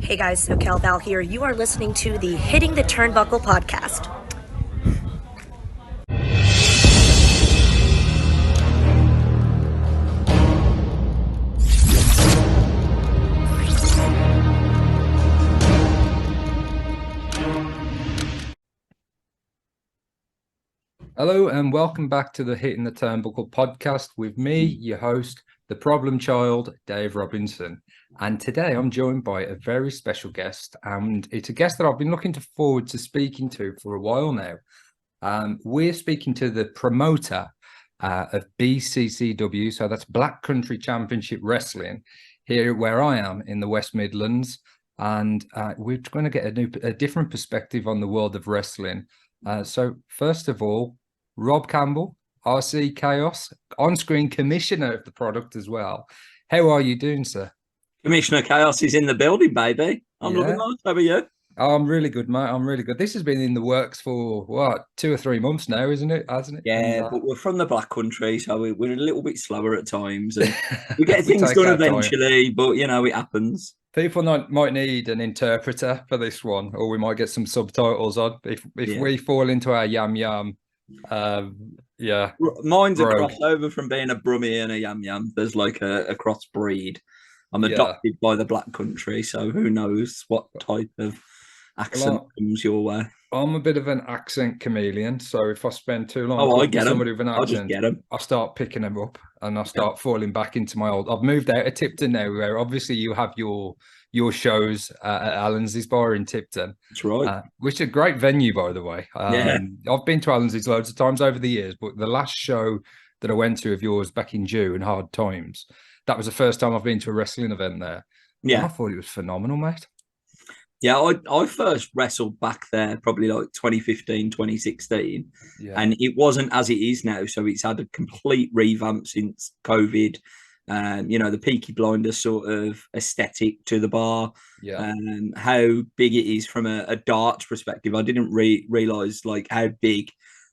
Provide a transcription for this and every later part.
Hey guys, SoCal Val here. You are listening to the Hitting the Turnbuckle podcast. Hello and welcome back to the Hitting the Turnbuckle podcast with me, your host, the problem child, Dave Robinson. And today I'm joined by a very special guest, and it's a guest that I've been looking forward to speaking to for a while now. We're speaking to the promoter of BCCW, so that's Black Country Championship Wrestling, here where I am in the West Midlands. And we're going to get a different perspective on the world of wrestling. So first of all, Rob Campbell, RC Chaos, on-screen commissioner of the product as well. How are you doing, sir? Commissioner Chaos is in the building, baby. I'm loving life. How are you? Oh, I'm really good, mate. I'm really good. This has been in the works for, what, 2 or 3 months now, isn't it? Hasn't it? Yeah, but we're from the Black Country, so we're a little bit slower at times. And we get things done eventually, but, you know, it happens. People might need an interpreter for this one, or we might get some subtitles on if we fall into our yam. Yeah. Mine's a crossover from being a Brummie and a yam. There's like a crossbreed. I'm adopted by the Black Country, so who knows what type of accent comes your way. I'm a bit of an accent chameleon, so if I spend too long with somebody with an accent, I start picking them up and I start falling back into my old. I've moved out of Tipton now, where obviously you have your shows at Allen's Bar in Tipton. That's right. Which is a great venue, by the way. I've been to Allen's loads of times over the years, but the last show that I went to of yours back in June, Hard Times, that was the first time I've been to a wrestling event there. Yeah. And I thought it was phenomenal, mate. Yeah, I first wrestled back there probably like 2015, 2016. Yeah. And it wasn't as it is now. So it's had a complete revamp since COVID. You know, the Peaky Blinders sort of aesthetic to the bar. Yeah. How big it is from a darts perspective. I didn't realize like how big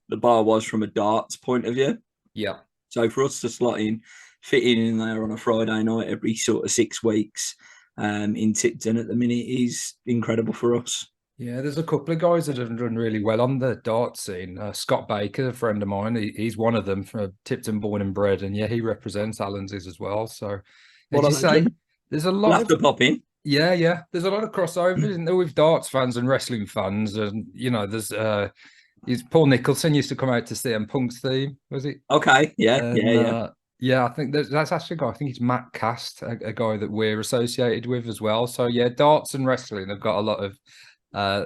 the bar was from a darts point of view. Yeah. So for us to fit in there on a Friday night every sort of 6 weeks in Tipton at the minute is incredible for us. Yeah, there's a couple of guys that have done really well on the dart scene. Scott Baker, a friend of mine, he's one of them, from Tipton born and bred, and yeah, he represents Allen's as well. So, as you say, there's a lot to pop in. Yeah, there's a lot of crossovers, isn't there, with darts fans and wrestling fans, and you know, there's Paul Nicholson used to come out to CM Punk's theme, was it? Okay, yeah. Yeah, I think that's actually a guy. I think it's Matt Cast, a guy that we're associated with as well. So yeah, darts and wrestling have got a lot of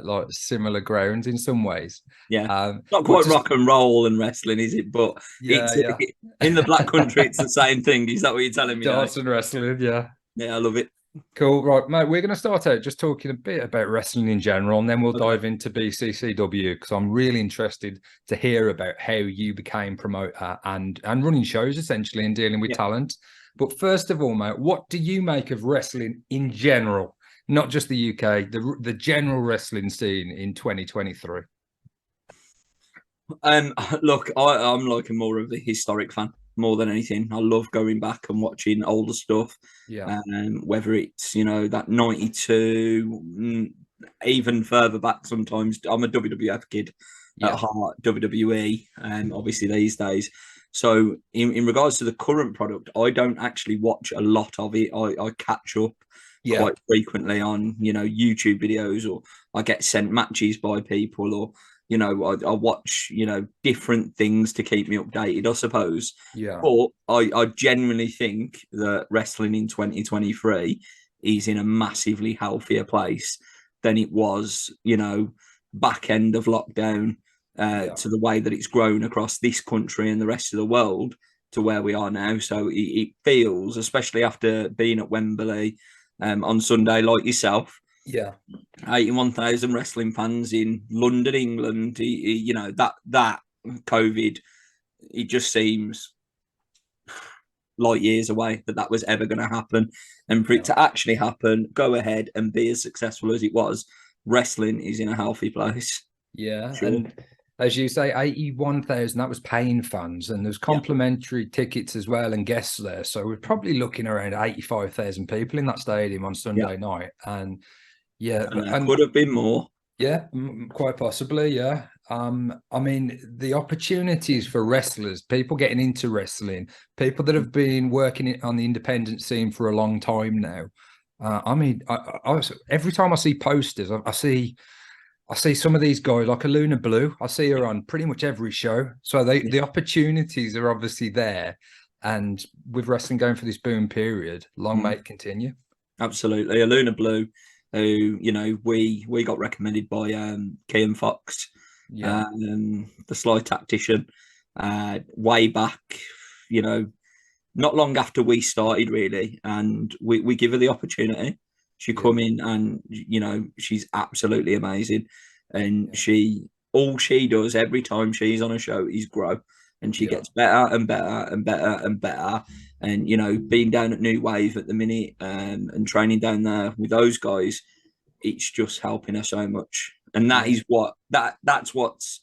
like similar grounds in some ways. Yeah, not quite rock and roll and wrestling, is it? But in the Black Country, it's the same thing. Is that what you're telling me? Darts and wrestling, yeah. Yeah, I love it. Cool, right, mate. We're going to start out just talking a bit about wrestling in general, and then we'll dive into BCCW, because I'm really interested to hear about how you became promoter and running shows essentially and dealing with talent. But first of all, mate, what do you make of wrestling in general, not just the UK, the general wrestling scene in 2023? Look, I'm like more of a historic fan. More than anything, I love going back and watching older stuff. Yeah. Whether it's, you know, that 92, even further back sometimes. I'm a WWF kid at heart, WWE, obviously these days. So in regards to the current product, I don't actually watch a lot of it. I catch up quite frequently on, you know, YouTube videos, or I get sent matches by people, or you know, I watch, you know, different things to keep me updated, I suppose. Yeah. But I genuinely think that wrestling in 2023 is in a massively healthier place than it was, you know, back end of lockdown to the way that it's grown across this country and the rest of the world to where we are now. So it feels, especially after being at Wembley on Sunday, like yourself, 81,000 wrestling fans in London, England. You know, that COVID, it just seems light years away that was ever going to happen. And for it to actually happen, go ahead and be as successful as it was, wrestling is in a healthy place. Yeah, sure. And as you say, 81,000, that was paying fans, and there's complimentary tickets as well and guests there. So we're probably looking around 85,000 people in that stadium on Sunday night. And Yeah, and there and could have been more. yeah, quite possibly. Yeah. I mean, the opportunities for wrestlers, people getting into wrestling, people that have been working on the independent scene for a long time now. I mean, every time I see posters, I see some of these guys like a Luna Blue. I see her on pretty much every show. So the opportunities are obviously there, and with wrestling going for this boom period, long may it continue. Absolutely, a Luna Blue, who we got recommended by Kian Fox, Yeah, the Sly Tactician, way back, not long after we started really, and we give her the opportunity. She come in and she's absolutely amazing, and all she does every time she's on a show is grow, and she gets better and better and better and better. And being down at New Wave at the minute, and training down there with those guys, it's just helping her so much. And that is that's what's.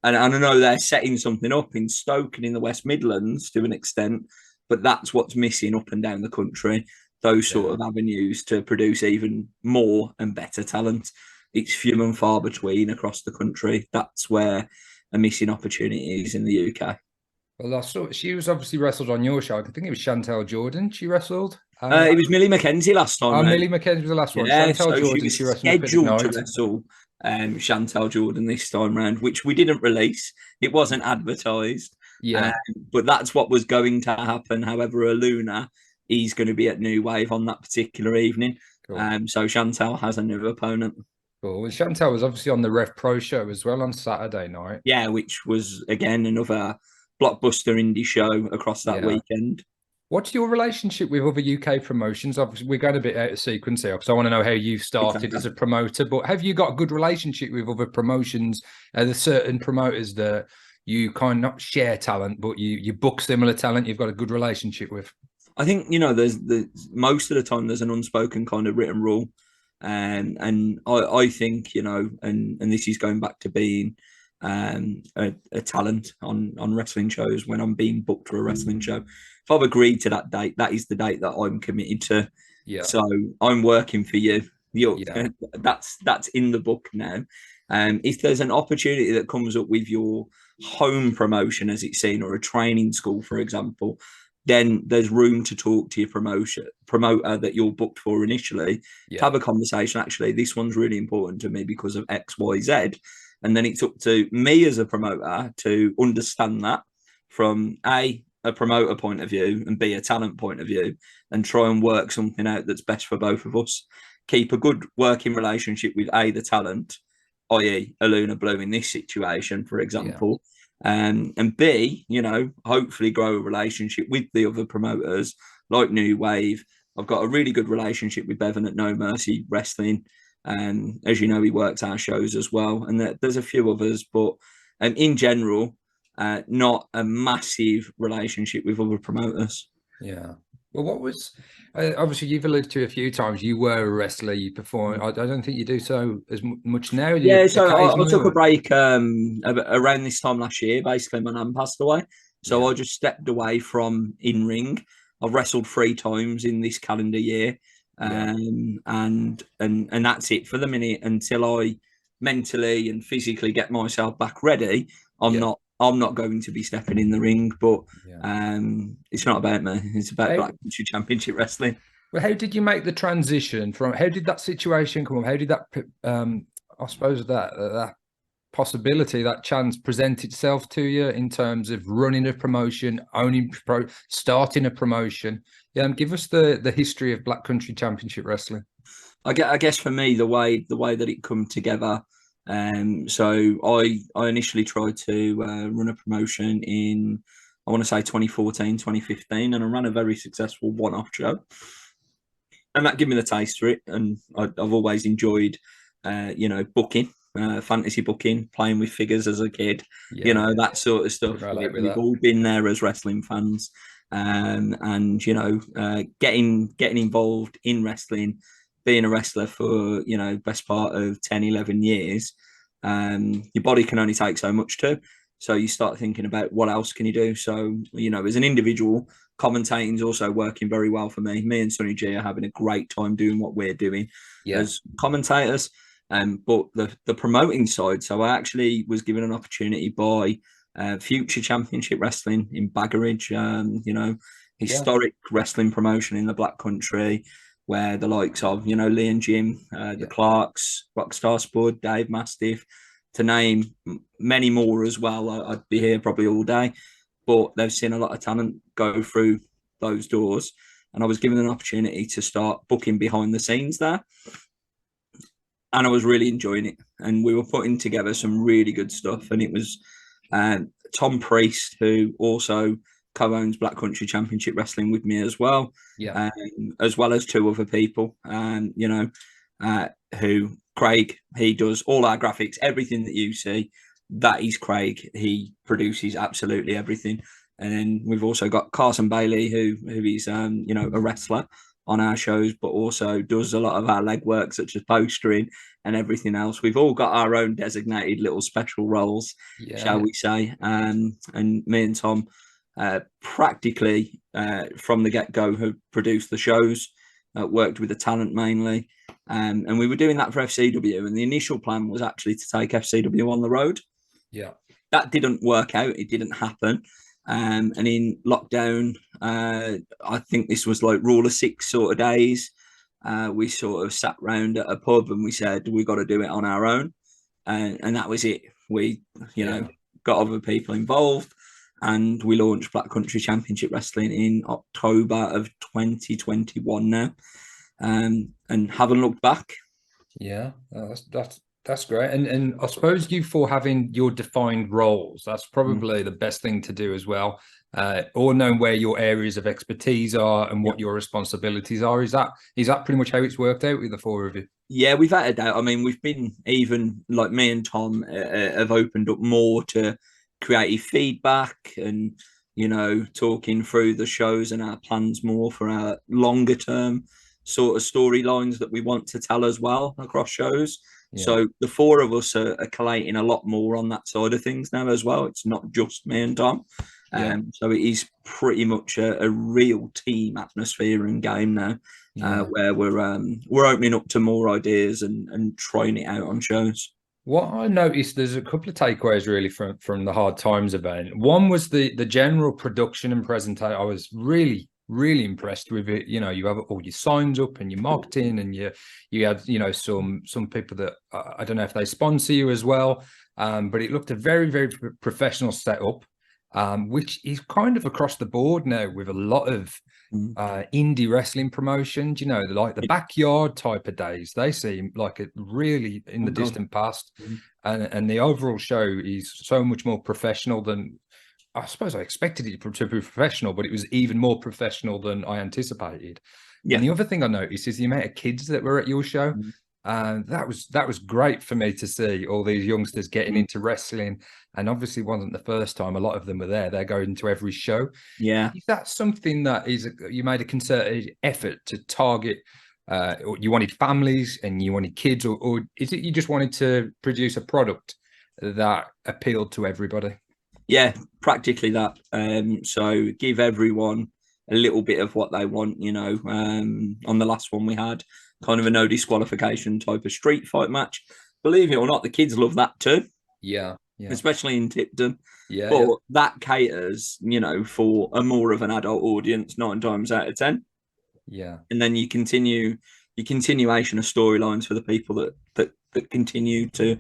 And I know they're setting something up in Stoke and in the West Midlands to an extent, but that's what's missing up and down the country. Those sort of avenues to produce even more and better talent. It's few and far between across the country. That's where a missing opportunity is in the UK. Well, I saw she was obviously wrestled on your show. I think it was Chantel Jordan. She wrestled. It was Millie McKenzie last time round. Millie McKenzie was the last one. Yeah, Chantel so Jordan. she She was wrestled scheduled to wrestle Chantel Jordan this time round, which we didn't release. It wasn't advertised. Yeah, but that's what was going to happen. However, Luna is going to be at New Wave on that particular evening. cool. So Chantel has a new opponent. Cool. Well, Chantel was obviously on the Rev Pro show as well on Saturday night. Yeah, which was again another blockbuster indie show across that weekend. What's your relationship with other UK promotions? Obviously, we're going a bit out of sequence here because I want to know how you started as a promoter. But have you got a good relationship with other promotions? There's certain promoters that you kind of not share talent, but you book similar talent. You've got a good relationship with. I think there's most of the time there's an unspoken kind of written rule, and I think and this is going back to being a talent on wrestling shows. When I'm being booked for a wrestling show, if I've agreed to that date, that is the date that I'm committed to. Yeah. So I'm working for you. That's in the book now. If there's an opportunity that comes up with your home promotion, as it's seen, or a training school, for example, then there's room to talk to your promoter that you're booked for initially, to have a conversation. Actually, this one's really important to me because of X, Y, Z. And then it's up to me as a promoter to understand that from a promoter point of view and B, a talent point of view, and try and work something out that's best for both of us. Keep a good working relationship with the talent, i.e. Luna Blue in this situation, for example, and B, hopefully grow a relationship with the other promoters like New Wave. I've got a really good relationship with Bevan at No Mercy Wrestling. As you know, he works our shows as well, and there's a few others, but in general, not a massive relationship with other promoters. Yeah. Well, what was obviously you've alluded to a few times. You were a wrestler. You performed. I don't think you do so as much now. So I took a break around this time last year. Basically, my nan passed away, so I just stepped away from in ring. I've wrestled 3 times in this calendar year. And that's it for the minute until I mentally and physically get myself back ready. I'm not going to be stepping in the ring, but it's not about me. It's about Black Country Championship Wrestling. Well, how did you make the transition from? How did that situation come up? How did that? I suppose that possibility, that chance, present itself to you in terms of running a promotion, starting a promotion. Give us the history of Black Country Championship Wrestling. I guess for me, the way that it come together. So I initially tried to run a promotion in, I want to say 2014, 2015, and I ran a very successful one-off show. And that gave me the taste for it. And I've always enjoyed, booking. Fantasy booking, playing with figures as a kid, that sort of stuff. We've all been there as wrestling fans, and getting involved in wrestling, being a wrestler for best part of 10, 11 years. Your body can only take so much too, so you start thinking about what else can you do. So as an individual, commentating is also working very well for me. Me and Sonny G are having a great time doing what we're doing as commentators. But the promoting side, so I actually was given an opportunity by Future Championship Wrestling in Baggeridge, historic wrestling promotion in the Black Country, where the likes of, Lee and Jim, the Clarks, Rockstar Spud, Dave Mastiff, to name many more as well. I'd be here probably all day, but they've seen a lot of talent go through those doors. And I was given an opportunity to start booking behind the scenes there. And I was really enjoying it. And we were putting together some really good stuff. And it was Tom Priest, who also co-owns Black Country Championship Wrestling with me as well. As well as two other people, who Craig, he does all our graphics, everything that you see, that is Craig. He produces absolutely everything. And then we've also got Carson Bailey, who is, a wrestler on our shows, but also does a lot of our legwork, such as postering and everything else. We've all got our own designated little special roles, shall we say. And me and Tom practically from the get-go have produced the shows, worked with the talent mainly. And we were doing that for FCW. And the initial plan was actually to take FCW on the road. That didn't work out. It didn't happen. And in lockdown, I think this was like rule of six sort of days. We sort of sat round at a pub and we said, we got to do it on our own. And that was it. We, got other people involved, and we launched Black Country Championship Wrestling in October of 2021 now. And haven't looked back. That's great. And I suppose you, for having your defined roles, that's probably the best thing to do as well. Or knowing where your areas of expertise are and what your responsibilities are. Is that pretty much how it's worked out with the four of you? Yeah, without a doubt. I mean, we've been, even like me and Tom have opened up more to creative feedback and, talking through the shows and our plans more for our longer term sort of storylines that we want to tell as well across shows. So the four of us are collating a lot more on that side of things now as well. It's not just me and Tom. So it is pretty much a real team atmosphere and game now, where we're opening up to more ideas and trying it out on shows. What I noticed, there's a couple of takeaways really from the Hard Times event. One was the general production and presentation. I was really impressed with it. You have all your signs up and your marketing, and you had some people that I don't know if they sponsor you as well, but it looked a very, very professional setup, which is kind of across the board now with a lot of indie wrestling promotions. Like the Backyard type of days, they seem like it really in the distant past, and the overall show is so much more professional than I suppose I expected it to be professional, but it was even more professional than I anticipated. And the other thing I noticed is the amount of kids that were at your show. That was great for me to see all these youngsters getting into wrestling, and obviously wasn't the first time. A lot of them were there. They're going to every show. Is that something that you made a concerted effort to target? You wanted families and you wanted kids, or is it you just wanted to produce a product that appealed to everybody? Yeah, practically that. So give everyone a little bit of what they want, on the last one we had kind of a no disqualification type of street fight match. Believe it or not, the kids love that too. Especially in Tipton. But that caters, for a more of an adult audience 9 times out of 10. And then your continuation of storylines for the people that continue to,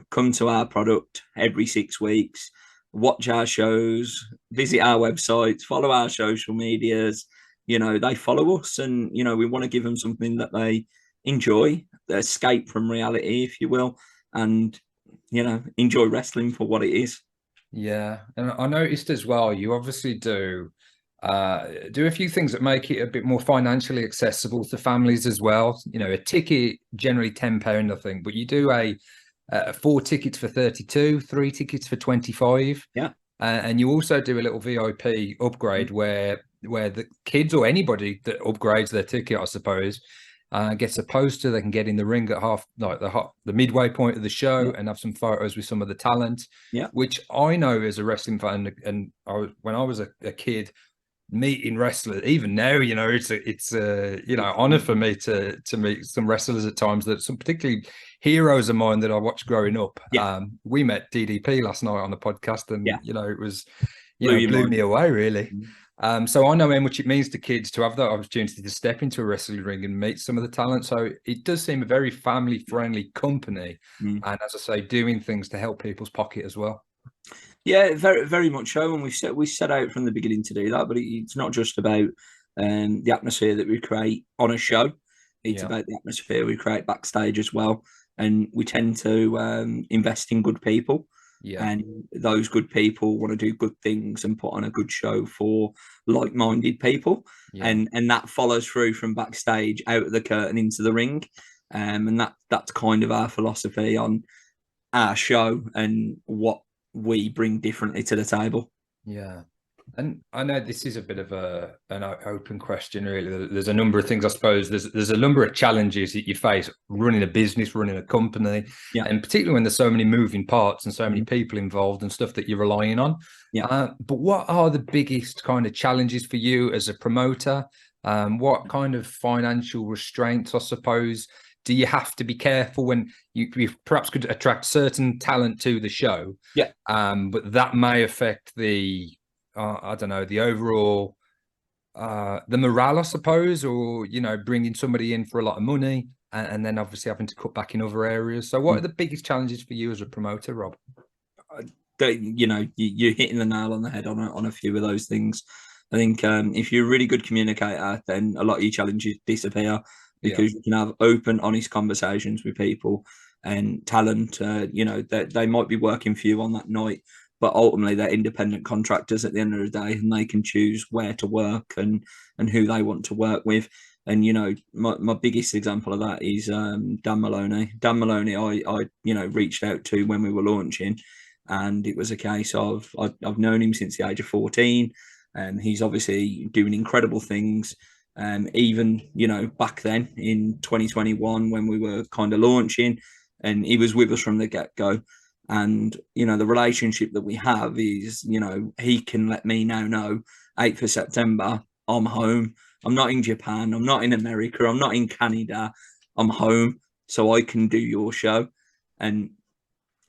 come to our product every 6 weeks, watch our shows, visit our websites, follow our social medias. They follow us, and we want to give them something that they enjoy, escape from reality, if you will, and enjoy wrestling for what it is. And I noticed as well, you obviously do a few things that make it a bit more financially accessible to families as well. A ticket generally £10, I think, but you do a 4 tickets for 32, 3 tickets for 25. And you also do a little VIP upgrade where the kids or anybody that upgrades their ticket, I suppose, gets a poster. They can get in the ring at the midway point of the show and have some photos with some of the talent. Which I know as a wrestling fan, and when I was a kid, meeting wrestlers. Even now, you know, it's a you know, honor for me to meet some wrestlers at times, that some particularly heroes of mine that I watched growing up. We met DDP last night on the podcast, and you know, it was, blew me away, really. So I know how much it means to kids to have that opportunity to step into a wrestling ring and meet some of the talent. So it does seem a very family friendly company, and as I say, doing things to help people's pocket as well. Yeah, very, very much so. And we set out from the beginning to do that, but it's not just about the atmosphere that we create on a show. It's about the atmosphere we create backstage as well. And we tend to invest in good people. And those good people want to do good things and put on a good show for like-minded people. And that follows through from backstage, out of the curtain, into the ring. And that's kind of our philosophy on our show and what we bring differently to the table. Yeah. And I know this is a bit of an open question, really. There's a number of things, I suppose. There's a number of challenges that you face running a business, running a company, and particularly when there's so many moving parts and so many people involved and stuff that you're relying on. But what are the biggest kind of challenges for you as a promoter? What kind of financial restraints, I suppose, do you have to be careful when you perhaps could attract certain talent to the show? But that may affect the I don't know, the overall, the morale, I suppose, or, you know, bringing somebody in for a lot of money and then obviously having to cut back in other areas. So what are the biggest challenges for you as a promoter, Rob? You know, you're hitting the nail on the head on a few of those things. I think if you're a really good communicator, then a lot of your challenges disappear, because you can have open, honest conversations with people and talent. You know, that they might be working for you on that night, but ultimately they're independent contractors at the end of the day, and they can choose where to work and who they want to work with. And, you know, my biggest example of that is Dan Maloney. Dan Maloney, I you know, reached out to when we were launching, and it was a case of I've known him since the age of 14, and he's obviously doing incredible things. Even, you know, back then in 2021 when we were kind of launching, and he was with us from the get-go. And, you know, the relationship that we have is, you know, he can let me now know 8th of September, I'm home. I'm not in Japan. I'm not in America. I'm not in Canada. I'm home, so I can do your show. And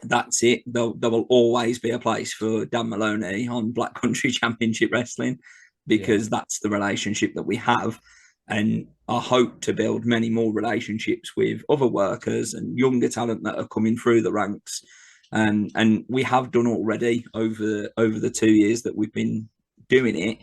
that's it. There will always be a place for Dan Maloney on Black Country Championship Wrestling, because that's the relationship that we have. And I hope to build many more relationships with other workers and younger talent that are coming through the ranks. And we have done already over the 2 years that we've been doing it.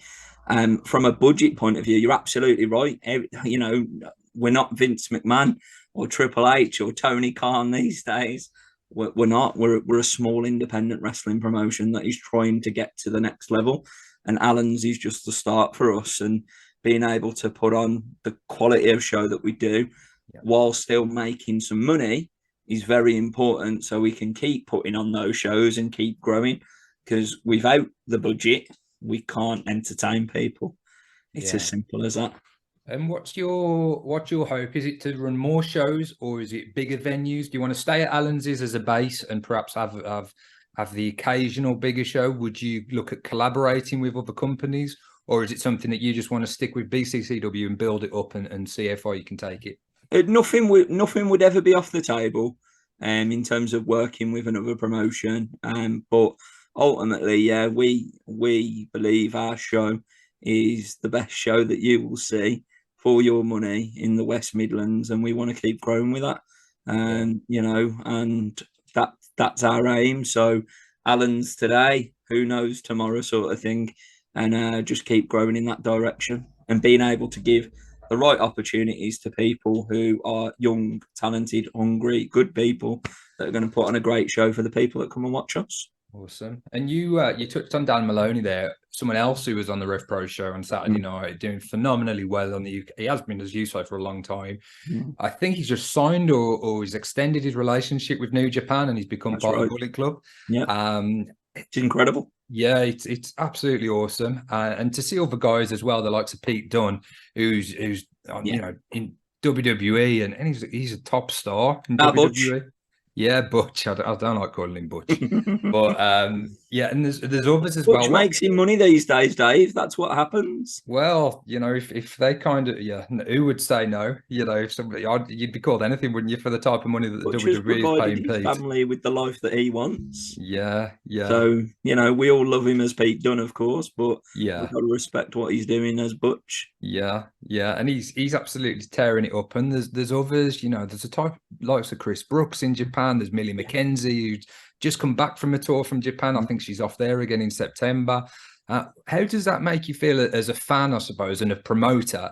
From a budget point of view, you're absolutely right. You know, we're not Vince McMahon or Triple H or Tony Khan these days. We're not. We're a small independent wrestling promotion that is trying to get to the next level. And Allen's is just the start for us. And being able to put on the quality of show that we do while still making some money is very important, so we can keep putting on those shows and keep growing, because without the budget, we can't entertain people. It's as simple as that. And what's your hope? Is it to run more shows, or is it bigger venues? Do you want to stay at Allen's as a base and perhaps have the occasional bigger show? Would you look at collaborating with other companies, or is it something that you just want to stick with BCCW and build it up and see how far you can take it? Nothing would ever be off the table in terms of working with another promotion. But ultimately, we believe our show is the best show that you will see for your money in the West Midlands, and we want to keep growing with that. You know, and that's our aim. So Allen's today, who knows tomorrow, sort of thing, and just keep growing in that direction and being able to give the right opportunities to people who are young, talented, hungry, good people that are going to put on a great show for the people that come and watch us. Awesome. And you touched on Dan Maloney there, someone else who was on the Rev Pro show on Saturday night, doing phenomenally well on the UK. He has been, as you say, for a long time. I think he's just signed or he's extended his relationship with New Japan, and he's become part of the Bullet Club. It's incredible. Yeah, it's absolutely awesome. And to see other guys as well, the likes of Pete Dunne, who's you know, in WWE, and he's a top star in WWE. Butch. Yeah, Butch. I don't like calling him Butch. But Yeah, and there's others as Which well. makes him money these days, Dave. That's what happens. Well, if they kind of, yeah, who would say no? If somebody, you'd be called anything, wouldn't you, for the type of money that the Butch has WWE is provided paying his Pete? family with the life that he wants. Yeah, yeah. So, we all love him as Pete Dunne, of course, but yeah, we've got to respect what he's doing as Butch. yeah, and he's absolutely tearing it up. And there's others, there's a type likes of Chris Brooks in Japan. There's Millie McKenzie who's just come back from a tour from Japan. I think she's off there again in September. How does that make you feel as a fan, I suppose, and a promoter?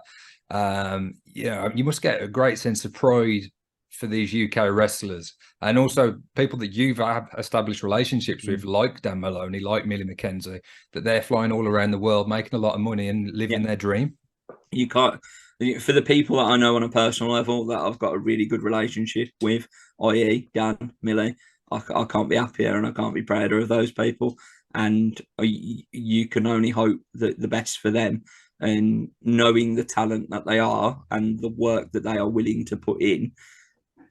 You must get a great sense of pride for these UK wrestlers and also people that you've established relationships with, like Dan Maloney, like Millie McKenzie, that they're flying all around the world, making a lot of money and living their dream. You can't, for the people that I know on a personal level that I've got a really good relationship with, i.e. Dan, Millie, I can't be happier and I can't be prouder of those people. And you can only hope that the best for them, and knowing the talent that they are and the work that they are willing to put in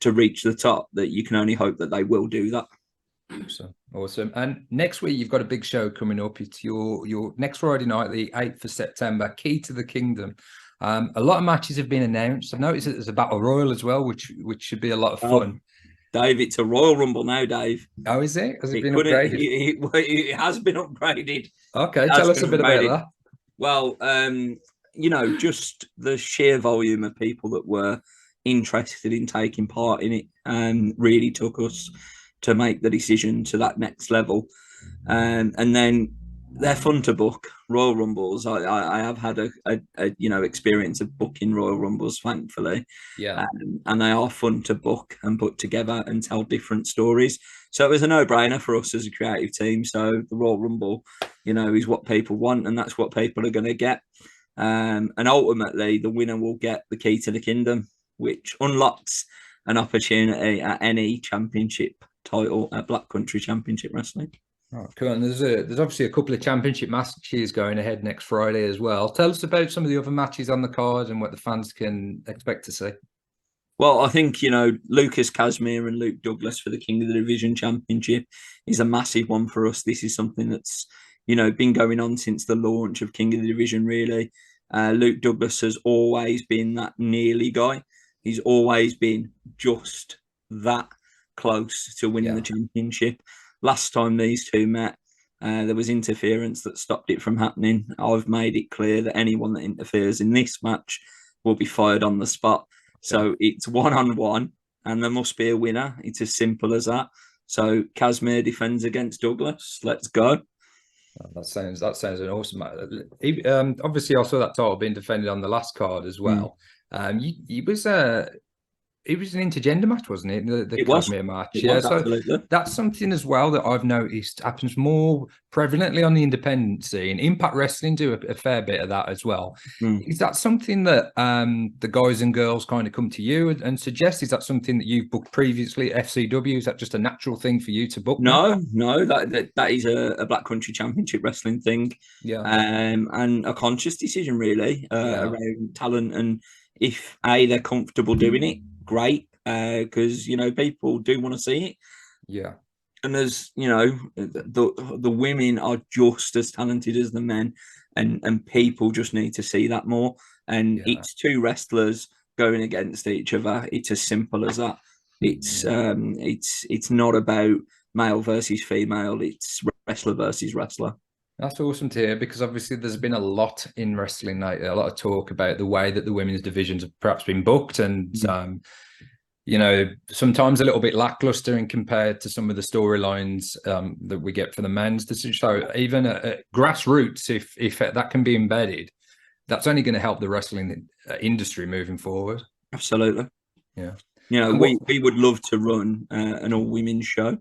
to reach the top, that you can only hope that they will do that. Awesome. And next week you've got a big show coming up. It's your next Friday night, the 8th of September, Key to the Kingdom. A lot of matches have been announced. I've noticed that there's a battle royal as well, which should be a lot of fun. Dave, it's a Royal Rumble now, Dave. Oh, is it? Has it been upgraded? It has been upgraded. Okay, tell us a bit about that. Well, just the sheer volume of people that were interested in taking part in it really took us to make the decision to that next level. And then they're fun to book, Royal Rumbles. I have had a experience of booking Royal Rumbles, thankfully. Yeah. And they are fun to book and put together and tell different stories. So it was a no-brainer for us as a creative team. So the Royal Rumble, is what people want, and that's what people are going to get. And ultimately, the winner will get the Key to the Kingdom, which unlocks an opportunity at any championship title at Black Country Championship Wrestling. Oh, cool. And there's obviously a couple of championship matches going ahead next Friday as well. Tell us about some of the other matches on the card and what the fans can expect to see. Well, I think, Lucas Casimir and Luke Douglas for the King of the Division Championship is a massive one for us. This is something that's, been going on since the launch of King of the Division, really. Luke Douglas has always been that nearly guy. He's always been just that close to winning the championship. Last time these two met, there was interference that stopped it from happening. I've made it clear that anyone that interferes in this match will be fired on the spot. So it's 1-on-1, and there must be a winner. It's as simple as that. So Casimir defends against Douglas. Let's go. Oh, that sounds an awesome match. Obviously, I saw that title being defended on the last card as well. It was an intergender match, wasn't it? The Casimir match. Absolutely. So that's something as well that I've noticed happens more prevalently on the independent scene. Impact Wrestling do a fair bit of that as well. Is that something that the guys and girls kind of come to you and suggest? Is that something that you've booked previously at FCW? Is that just a natural thing for you to book? No, that is a Black Country Championship Wrestling thing. Yeah. And a conscious decision, really, around talent. And if they're comfortable doing it, great, because people do want to see it. Yeah. And as the women are just as talented as the men, and people just need to see that more. And it's two wrestlers going against each other. It's as simple as that. It's not about male versus female. It's wrestler versus wrestler. That's awesome to hear, because obviously there's been a lot in wrestling lately, a lot of talk about the way that the women's divisions have perhaps been booked, and sometimes a little bit lackluster in compared to some of the storylines that we get for the men's. So even at grassroots, if that can be embedded, that's only going to help the wrestling industry moving forward. Absolutely. Yeah. We would love to run an all women's show.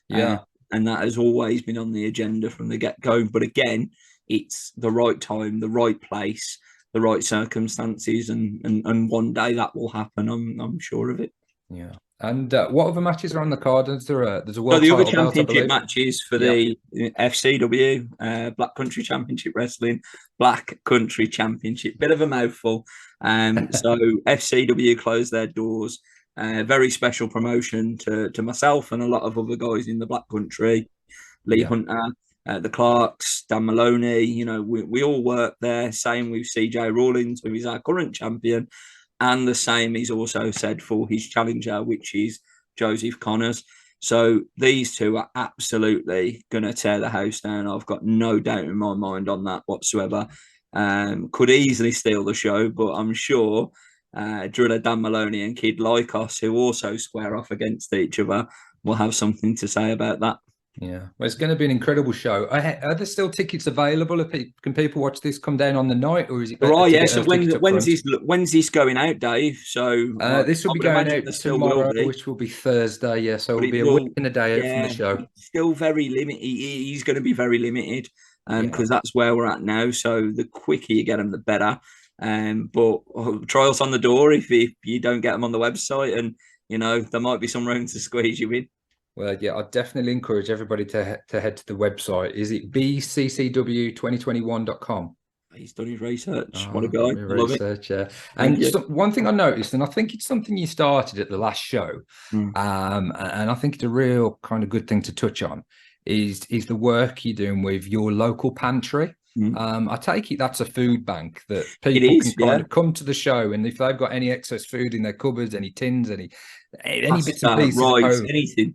Yeah. And that has always been on the agenda from the get-go. But again, it's the right time, the right place, the right circumstances, and one day that will happen. I'm sure of it. Yeah. And what other matches are on the card? There's a world the other title championship matches for the FCW, Black Country Championship Wrestling, Black Country Championship. Bit of a mouthful. So FCW closed their doors. Very special promotion to myself and a lot of other guys in the Black Country. Lee Hunter, the Clarks, Dan Maloney, you know, we all work there. Same with CJ Rawlins, who is our current champion. And the same is also said for his challenger, which is Joseph Connors. So these two are absolutely going to tear the house down. I've got no doubt in my mind on that whatsoever. Could easily steal the show, but I'm sure Driller Dan Maloney and Kid Lycos, who also square off against each other, will have something to say about that. Yeah, well, it's going to be an incredible show. Are there still tickets available? Can people watch this come down on the night, or is it better to get So when's this going out, Dave? So this will be going out tomorrow, which will be Thursday. Yeah, so it'll be a week and a day out from the show. Still very limited. He's going to be very limited, because that's where we're at now. So the quicker you get them, the better. But trials on the door if you don't get them on the website, and you know there might be some room to squeeze you in. Well, yeah, I'd definitely encourage everybody to head to the website. Is it bccw2021.com? He's done his research. What a guy. Research, yeah. And one thing I noticed, and I think it's something you started at the last show, and I think it's a real kind of good thing to touch on, is the work you're doing with your local pantry. I take it that's a food bank that people can kind of come to the show, and if they've got any excess food in their cupboards, any tins, any bits and pieces, anything,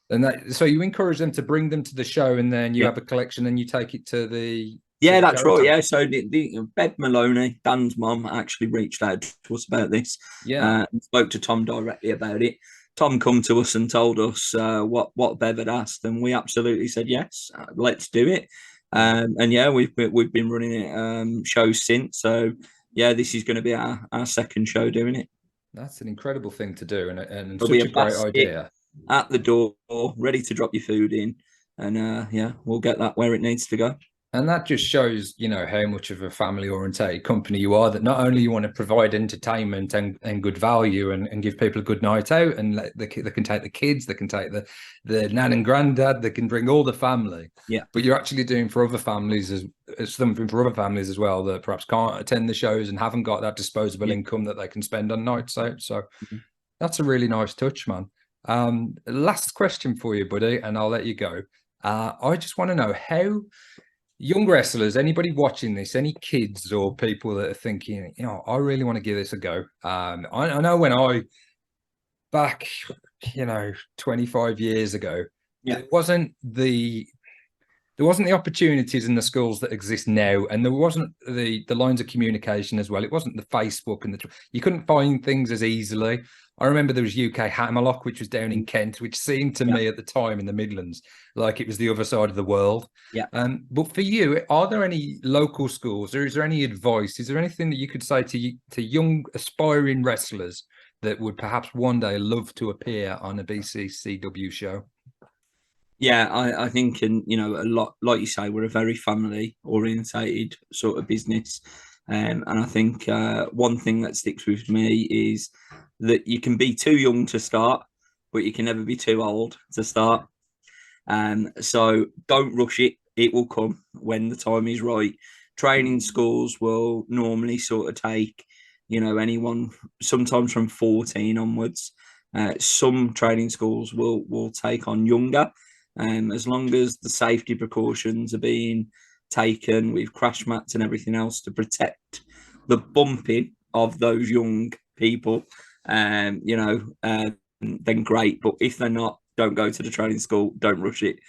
and so you encourage them to bring them to the show, and then you have a collection, and you take it to the that's right. Yeah, so the Bed Maloney, Dan's mum, actually reached out to us about this. And spoke to Tom directly about it. Tom come to us and told us what Bev had asked, and we absolutely said yes, let's do it. And yeah, we've been running it shows since. So yeah, this is going to be our second show doing it. That's an incredible thing to do, and such a great idea. At the door, ready to drop your food in, and yeah, we'll get that where it needs to go. And that just shows, you know, how much of a family-orientated company you are, that not only you want to provide entertainment and good value and give people a good night out, and they can take the kids, they can take the nan and granddad, they can bring all the family. Yeah. But you're actually doing for other families as something for other families as well that perhaps can't attend the shows and haven't got that disposable income that they can spend on nights out. So that's a really nice touch, man. Last question for you, buddy, and I'll let you go. I just want to know how young wrestlers, anybody watching this, any kids or people that are thinking, you know, I really want to give this a go. I know when back, you know, 25 years ago, there wasn't the opportunities in the schools that exist now, and there wasn't the lines of communication as well. It wasn't the Facebook and you couldn't find things as easily. I remember there was UK Hammerlock, which was down in Kent, which seemed to me at the time in the Midlands like it was the other side of the world. But for you, are there any local schools, or is there any advice? Is there anything that you could say to young aspiring wrestlers that would perhaps one day love to appear on a BCCW show? Yeah, I think, and you know, a lot, like you say, we're a very family orientated sort of business. And I think one thing that sticks with me is that you can be too young to start, but you can never be too old to start. So don't rush it. It will come when the time is right. Training schools will normally sort of take, you know, anyone sometimes from 14 onwards. Some training schools will take on younger. As long as the safety precautions are being taken with crash mats and everything else to protect the bumping of those young people, you know, then great. But if they're not, don't go to the training school. Don't rush it.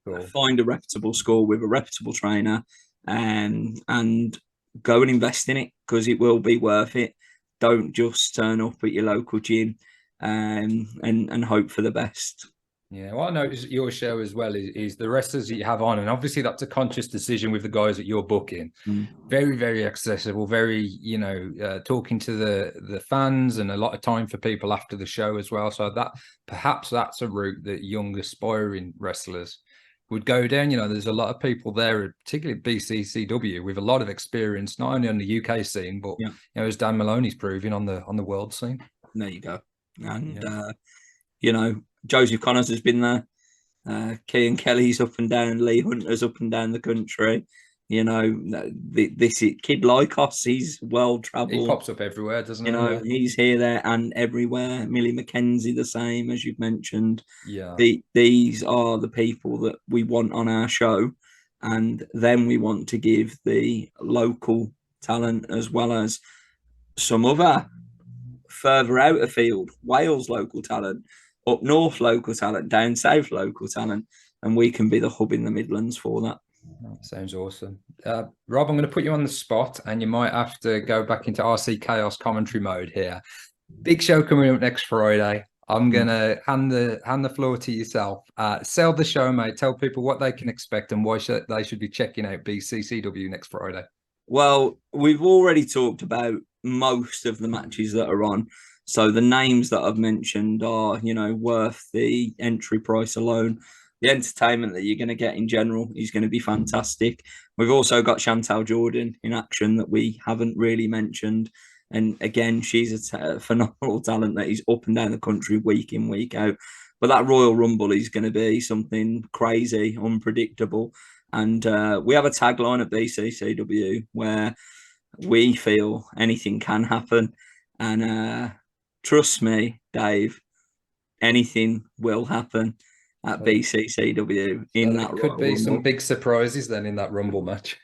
Cool. Find a reputable school with a reputable trainer, and go and invest in it, because it will be worth it. Don't just turn up at your local gym and hope for the best. Yeah, well, I noticed your show as well is the wrestlers that you have on, and obviously that's a conscious decision with the guys that you're booking. Very, very accessible, very, you know, talking to the fans, and a lot of time for people after the show as well. So that perhaps that's a route that young aspiring wrestlers would go down. You know, there's a lot of people there, particularly BCCW, with a lot of experience, not only on the UK scene, but you know, as Dan Maloney's proving on the world scene. There you go. And you know, Joseph Connors has been there. Kean Kelly's up and down. Lee Hunter's up and down the country. You know, this kid Lycos, he's well travelled. He pops up everywhere, doesn't he? You know, he's here, there, and everywhere. Millie McKenzie, the same as you've mentioned. Yeah. These are the people that we want on our show, and then we want to give the local talent as well as some other further out of field, Wales local talent, up north local talent, down south local talent, and we can be the hub in the Midlands for that. Oh, sounds awesome. Rob, I'm going to put you on the spot, and you might have to go back into RC Chaos commentary mode here. Big show coming up next Friday. I'm going to hand the floor to yourself. Sell the show, mate. Tell people what they can expect and why they should be checking out BCCW next Friday. Well, we've already talked about most of the matches that are on. So the names that I've mentioned are, you know, worth the entry price alone. The entertainment that you're going to get in general is going to be fantastic. We've also got Chantal Jordan in action that we haven't really mentioned. And again, she's a phenomenal talent that is up and down the country week in, week out. But that Royal Rumble is going to be something crazy, unpredictable. And we have a tagline at BCCW where we feel anything can happen. And trust me, Dave, anything will happen at BCCW in that Royal Rumble. Could be some big surprises then in that Rumble match.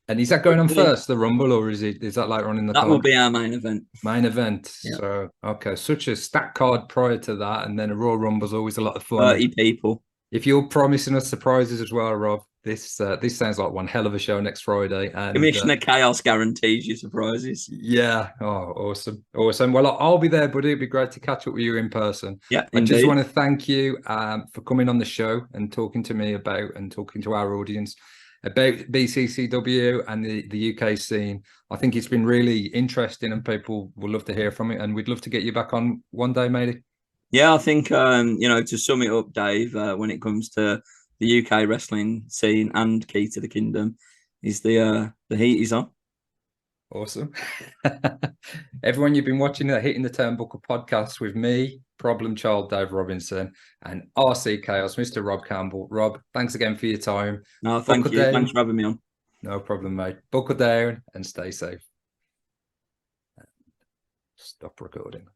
And is that going on first, the Rumble, or is that later on in the card? That will be our main event. Main event. Yeah. So, okay, such a stat card prior to that, and then a Royal Rumble is always a lot of fun. 30 people. If you're promising us surprises as well, Rob, this sounds like one hell of a show next Friday. And Commissioner Chaos guarantees you surprises. Yeah. Oh, awesome. Awesome. Well, I'll be there, buddy. It'd be great to catch up with you in person. Yeah, I just want to thank you for coming on the show and talking to me about and talking to our audience about BCCW and the UK scene. I think it's been really interesting and people will love to hear from it. And we'd love to get you back on one day, matey. Yeah, I think, you know, to sum it up, Dave, when it comes to the UK wrestling scene and Key to the Kingdom, is the heat is on. Awesome. Everyone, you've been watching the Hitting the Turnbuckle podcast with me, Problem Child Dave Robinson, and RC Chaos, Mr. Rob Campbell. Rob, thanks again for your time. No, thank you. Thanks for having me on. No problem, mate. Buckle down and stay safe. Stop recording.